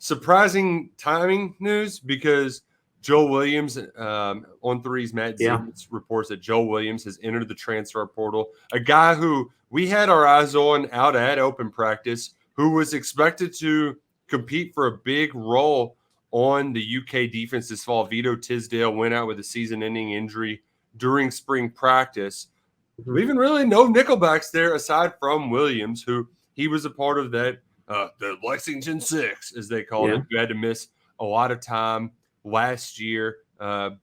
surprising timing news because Joe Williams on Three's Matt Zimmons reports that Joe Williams has entered the transfer portal, a guy who we had our eyes on out at open practice, who was expected to compete for a big role on the UK defense this fall. Vito Tisdale went out with a season-ending injury during spring practice. Mm-hmm. Leaving really no nickelbacks there aside from Williams, who he was a part of that the Lexington Six, as they called it, who had to miss a lot of time last year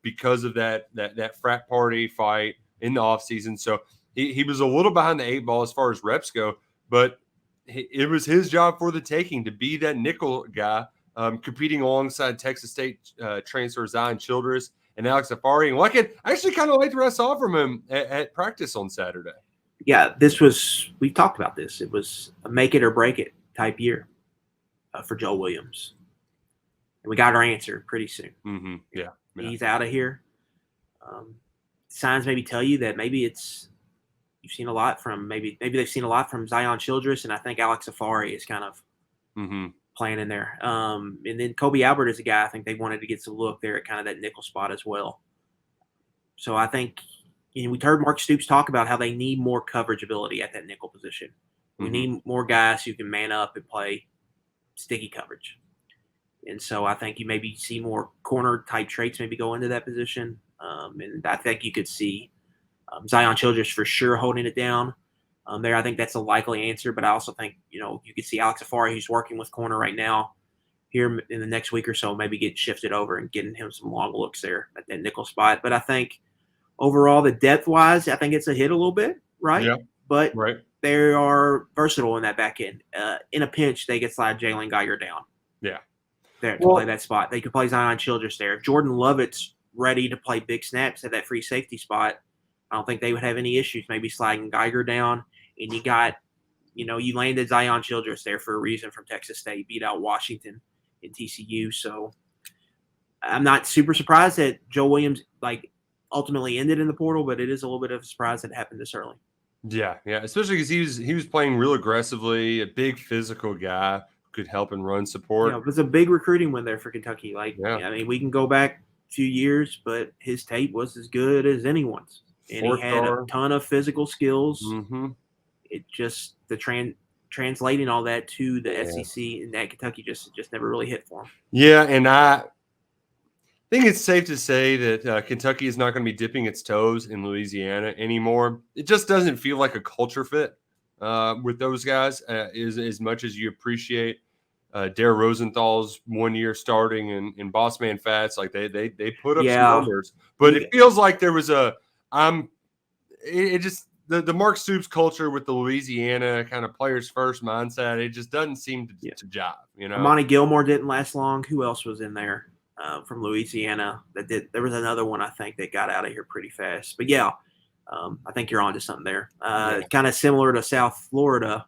because of that frat party fight in the offseason. So he was a little behind the eight ball as far as reps go, but it was his job for the taking to be that nickel guy, competing alongside Texas State transfer Zion Childress and Alex Afari. And I actually kind of liked what I saw from him at practice on Saturday. Yeah, we talked about this. It was a make it or break it type year for Joe Williams. And we got our answer pretty soon. Mm-hmm. Yeah. He's out of here. Signs maybe tell you that maybe you've seen a lot from maybe they've seen a lot from Zion Childress, and I think Alex Afari is kind of playing in there. And then Kobe Albert is a guy I think they wanted to get some look there at kind of that nickel spot as well. So I think we heard Mark Stoops talk about how they need more coverage ability at that nickel position. We need more guys who can man up and play sticky coverage. And so I think you maybe see more corner type traits maybe go into that position. And I think you could see Zion Childress for sure holding it down there. I think that's a likely answer, but I also think, you could see Alex Afari, who's working with corner right now, here in the next week or so, maybe get shifted over and getting him some long looks there at that nickel spot. But I think overall, the depth-wise, I think it's a hit a little bit, right? Yeah. But they are versatile in that back end. In a pinch, they could slide Jalen Geiger down. Yeah. There to play that spot. They could play Zion Childress there. If Jordan Lovett's ready to play big snaps at that free safety spot, I don't think they would have any issues maybe sliding Geiger down. And you got, you landed Zion Childress there for a reason from Texas State, beat out Washington and TCU. So I'm not super surprised that Joe Williams ultimately ended in the portal, but it is a little bit of a surprise that it happened this early. Yeah, especially because he was playing real aggressively, a big physical guy who could help and run support. Yeah, it was a big recruiting win there for Kentucky. I mean, we can go back a few years, but his tape was as good as anyone's. And he had a ton of physical skills. Mm-hmm. It just translating all that to the SEC and that Kentucky just never really hit for him. Yeah, and I think it's safe to say that Kentucky is not going to be dipping its toes in Louisiana anymore. It just doesn't feel like a culture fit with those guys as much as you appreciate Dare Rosenthal's 1 year starting in Boss Man Fats. Like they put up some numbers, but it feels like there was the Mark Stoops culture with the Louisiana kind of players first mindset. It just doesn't seem to jive. Monty Gilmore didn't last long. Who else was in there? From Louisiana that did. There was another one I think that got out of here pretty fast. But I think you're onto something there. Kind of similar to South Florida.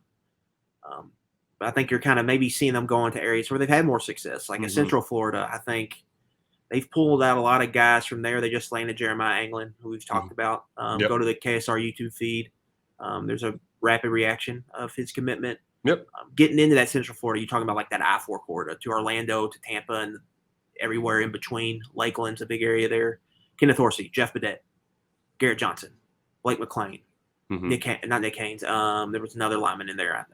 But I think you're kind of maybe seeing them go into areas where they've had more success, like in Central Florida. I think they've pulled out a lot of guys from there. They just landed Jeremiah Anglin, who we've talked about. Go to the KSR YouTube feed. There's a rapid reaction of his commitment. Yep. Getting into that Central Florida, you're talking about like that I-4 corridor to Orlando, to Tampa, and everywhere in between. Lakeland's a big area there. Kenneth Horsey, Jeff Badette, Garrett Johnson, Blake McClain, not Nick Haynes. There was another lineman in there.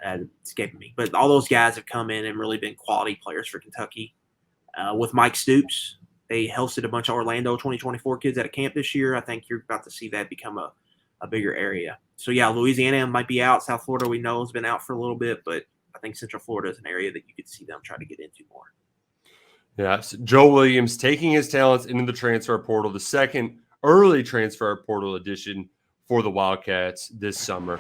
Escaping me. But all those guys have come in and really been quality players for Kentucky. With Mike Stoops, they hosted a bunch of Orlando 2024 kids at a camp this year. I think you're about to see that become a bigger area. So, Louisiana might be out. South Florida, we know, has been out for a little bit. But I think Central Florida is an area that you could see them try to get into more. Yeah, so Joe Williams taking his talents into the transfer portal, the second early transfer portal edition for the Wildcats this summer.